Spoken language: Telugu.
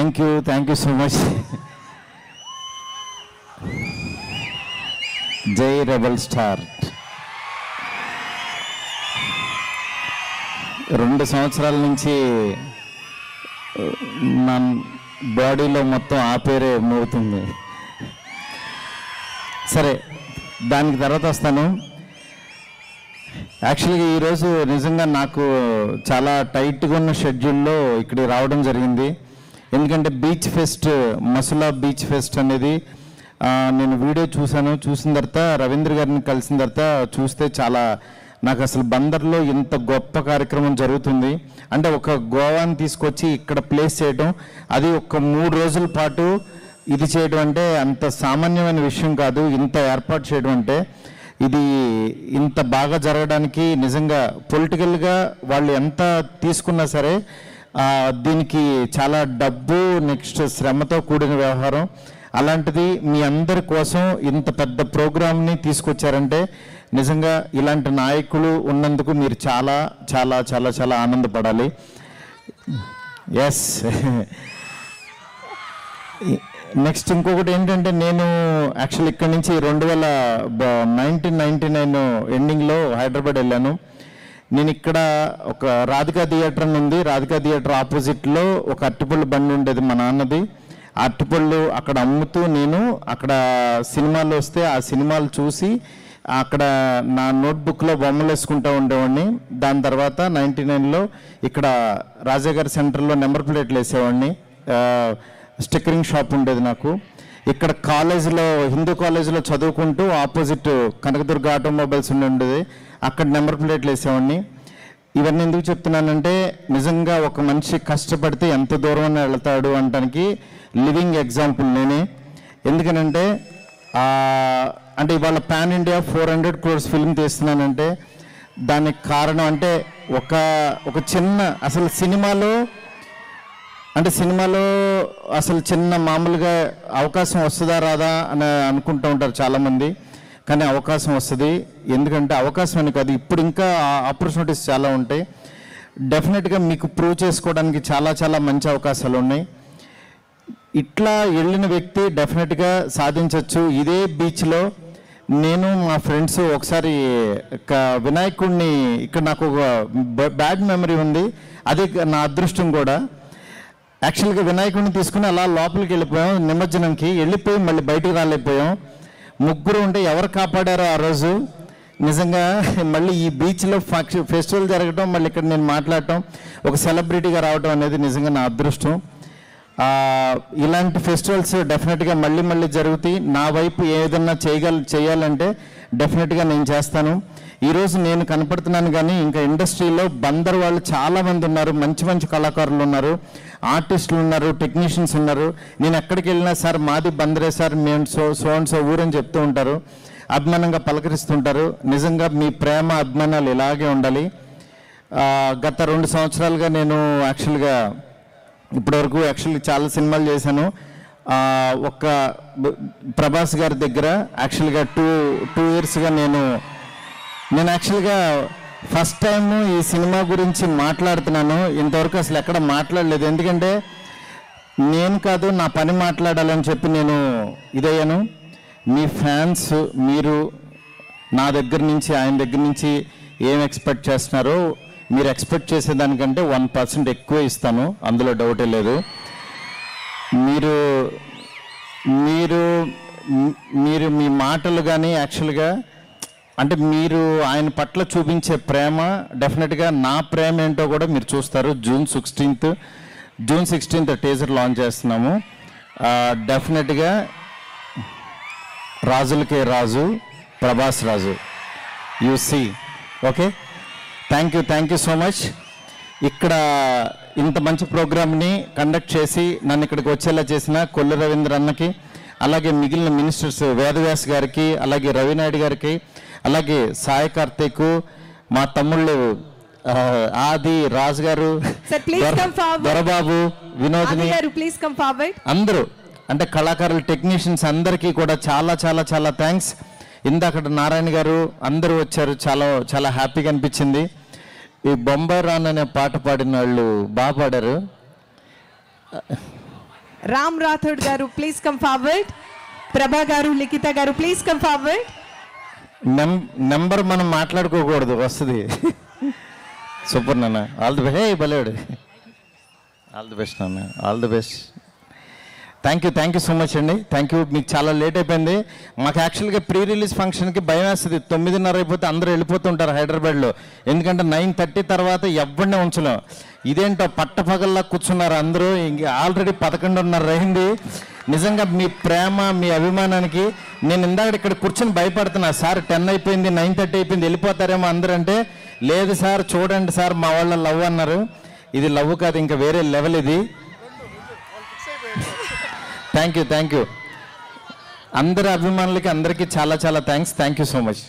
Thank you so much. జై రెబల్ స్టార్. 2 సంవత్సరాల నుంచి నా బాడీలో మొత్తం ఆ పేరే మోగుతుంది. సరే, దానికి తర్వాత వస్తాను. యాక్చువల్గా ఈరోజు నిజంగా నాకు చాలా టైట్గా ఉన్న షెడ్యూల్లో ఇక్కడికి రావడం జరిగింది. ఎందుకంటే beach pest, Masula beach pest అనేది నేను వీడియో చూసిన తర్వాత రవీంద్ర గారిని కలిసిన తర్వాత చూస్తే చాలా నాకు అసలు బందర్లో ఇంత గొప్ప కార్యక్రమం జరుగుతుంది అంటే ఒక గోవాని తీసుకొచ్చి ఇక్కడ ప్లేస్ చేయడం, అది ఒక 3 రోజుల పాటు ఇది చేయడం అంటే అంత సామాన్యమైన విషయం కాదు. ఇంత ఏర్పాటు చేయడం అంటే ఇది ఇంత బాగా జరగడానికి నిజంగా పొలిటికల్గా వాళ్ళు ఎంత తీసుకున్నా సరే దీనికి చాలా డబ్బు, నెక్స్ట్ శ్రమతో కూడిన వ్యవహారం. అలాంటిది మీ అందరి కోసం ఇంత పెద్ద ప్రోగ్రామ్ని తీసుకొచ్చారంటే నిజంగా ఇలాంటి నాయకులు ఉన్నందుకు మీరు చాలా చాలా చాలా చాలా ఆనందపడాలి. ఎస్. నెక్స్ట్ ఇంకొకటి ఏంటంటే, నేను యాక్చువల్ ఇక్కడి నుంచి 1999 ఎండింగ్లో హైదరాబాద్ వెళ్ళాను. నేను ఇక్కడ ఒక రాధికా థియేటర్ అని ఉంది, రాధికా థియేటర్ ఆపోజిట్లో ఒక అరటిపళ్ళు బండి ఉండేది మా నాన్నది. అరటిపళ్ళు అక్కడ అమ్ముతూ నేను అక్కడ సినిమాలు వస్తే ఆ సినిమాలు చూసి అక్కడ నా నోట్బుక్లో బొమ్మలు వేసుకుంటూ ఉండేవాడిని. దాని తర్వాత 99లో ఇక్కడ రాజాగారి సెంటర్లో నెంబర్ ప్లేట్లు వేసేవాడిని. స్టిక్కరింగ్ షాప్ ఉండేది నాకు. ఇక్కడ కాలేజీలో, హిందూ కాలేజీలో చదువుకుంటూ ఆపోజిట్ కనకదుర్గ ఆటోమొబైల్స్ ఉండేది, అక్కడ నెంబర్ ప్లేట్లు వేసేవాడిని. ఇవన్నీ ఎందుకు చెప్తున్నానంటే, నిజంగా ఒక మనిషి కష్టపడితే ఎంత దూరం వెళ్తాడు అనడానికి లివింగ్ ఎగ్జాంపుల్ నేనే. ఎందుకనంటే అంటే ఇవాళ పాన్ ఇండియా 400 crores ఫిల్మ్ తీస్తున్నానంటే దానికి కారణం అంటే ఒక చిన్న అసలు సినిమాలో అసలు చిన్న మామూలుగా అవకాశం వస్తుందా రాదా అని అనుకుంటూ ఉంటారు చాలామంది. కానీ అవకాశం వస్తుంది. ఎందుకంటే అవకాశం అని కాదు, ఇప్పుడు ఇంకా ఆపర్చునిటీస్ చాలా ఉంటాయి. డెఫినెట్గా మీకు ప్రూవ్ చేసుకోవడానికి చాలా చాలా మంచి అవకాశాలు ఉన్నాయి. ఇట్లా వెళ్ళిన వ్యక్తి డెఫినెట్గా సాధించవచ్చు. ఇదే బీచ్లో నేను మా ఫ్రెండ్స్ ఒకసారి వినాయకుడిని, ఇక్కడ నాకు ఒక బ్యాడ్ మెమరీ ఉంది, అదే నా అదృష్టం కూడా. యాక్చువల్గా వినాయకుడిని తీసుకుని అలా లోపలికి వెళ్ళిపోయాం, నిమజ్జనంకి వెళ్ళిపోయి మళ్ళీ బయటికి రాలేకపోయాం. 3 ఉంటే ఎవరు కాపాడారో ఆ రోజు. నిజంగా మళ్ళీ ఈ బీచ్లో ఫెస్టివల్ జరగటం, మళ్ళీ ఇక్కడ నేను మాట్లాడటం, ఒక సెలబ్రిటీగా రావటం అనేది నిజంగా నా అదృష్టం. ఇలాంటి ఫెస్టివల్స్ డెఫినెట్గా మళ్ళీ మళ్ళీ జరుగుతాయి. నా వైపు ఏదన్నా చేయాలంటే డెఫినెట్గా నేను చేస్తాను. ఈరోజు నేను కనపడుతున్నాను, కానీ ఇంకా ఇండస్ట్రీలో బందర్ వాళ్ళు చాలామంది ఉన్నారు, మంచి మంచి కళాకారులు ఉన్నారు, ఆర్టిస్టులు ఉన్నారు, టెక్నీషియన్స్ ఉన్నారు. నేను ఎక్కడికి వెళ్ళినా సార్ మాది బందరే సార్, మేము సో అండ్ సో ఊరని చెప్తూ ఉంటారు, అభిమానంగా పలకరిస్తుంటారు. నిజంగా మీ ప్రేమ అభిమానాలు ఇలాగే ఉండాలి. గత 2 సంవత్సరాలుగా నేను యాక్చువల్గా ఇప్పటివరకు చాలా సినిమాలు చేశాను. ఒక ప్రభాస్ గారి దగ్గర యాక్చువల్గా 2 yearsగా నేను యాక్చువల్గా ఫస్ట్ టైం ఈ సినిమా గురించి మాట్లాడుతున్నాను. ఇంతవరకు అసలు ఎక్కడ మాట్లాడలేదు. ఎందుకంటే నేను కాదు, నా పని మాట్లాడాలని చెప్పి నేను ఇదయ్యాను. మీ ఫ్యాన్స్, మీరు నా దగ్గర నుంచి, ఆయన దగ్గర నుంచి ఏం ఎక్స్పెక్ట్ చేస్తున్నారో, మీరు ఎక్స్పెక్ట్ చేసేదానికంటే 1% ఎక్కువ ఇస్తాను, అందులో డౌటే లేదు. మీరు మీ మాటలు కానీ యాక్చువల్గా అంటే మీరు ఆయన పట్ల చూపించే ప్రేమ, డెఫినెట్గా నా ప్రేమ ఏంటో కూడా మీరు చూస్తారు. జూన్ 16th టీజర్ లాంచ్ చేస్తున్నాము. డెఫినెట్గా రాజులకే రాజు, Prabhas Raju, you see. Okay, thank you so much. ఇక్కడ ఇంత మంచి ప్రోగ్రామ్ని కండక్ట్ చేసి నన్ను ఇక్కడికి వచ్చేలా చేసిన కొల్లు రవీంద్ర అన్నకి, అలాగే మిగిలిన మినిస్టర్స్ వేదవ్యాస్ గారికి, అలాగే రవినాయుడు గారికి, అలాగే సాయి కార్తీక్, మా తమ్ముళ్ళు ఆది, రాజు గారు, దొరబాబు, వినోదిని, అందరూ అంటే కళాకారులు, టెక్నీషియన్స్ అందరికీ కూడా చాలా చాలా చాలా థ్యాంక్స్. ఇందాక నారాయణ గారు అందరూ వచ్చారు, చాలా చాలా హ్యాపీగా అనిపించింది. ఈ బొంబాయి రాన్ అనే పాట పాడిన వాళ్ళు బాగా పాడారు. రామ్ రాథోడ్ గారు ప్లీజ్ కమ్ ఫార్వర్డ్. ప్రభా గారు, లిఖిత గారు ప్లీజ్ కమ్ ఫార్వర్డ్. నెంబర్ మనం మాట్లాడుకోకూడదు, వస్తుంది. సూపర్ నాన్న, ఆల్ ది బెస్ట్. హే బలేడు, ఆల్ ది బెస్ట్ నాన్న, all the best. Thank you so much అండి. Thank you. మీకు చాలా లేట్ అయిపోయింది. మాకు యాక్చువల్గా ప్రీ రిలీజ్ ఫంక్షన్కి భయం వేస్తుంది. 9:30 అయిపోతే అందరూ వెళ్ళిపోతుంటారు హైదరాబాద్లో. ఎందుకంటే 9:30 తర్వాత ఎవరినే ఉంచలేం. ఇదేంటో పట్టపగల్లా కూర్చున్నారు అందరూ. ఇంక ఆల్రెడీ 11:30 అయింది. నిజంగా మీ ప్రేమ, మీ అభిమానానికి నేను ఇందాక ఇక్కడ కూర్చొని భయపడుతున్నా. సార్ 10 అయిపోయింది, 9:30 అయిపోయింది, వెళ్ళిపోతారేమో అందరూ అంటే, లేదు సార్ చూడండి సార్ మా వాళ్ళ లవ్ అన్నారు. ఇది లవ్ కాదు, ఇంకా వేరే లెవెల్ ఇది. థ్యాంక్ యూ అందరి అభిమానులకి అందరికీ చాలా thanks. Thank you so much.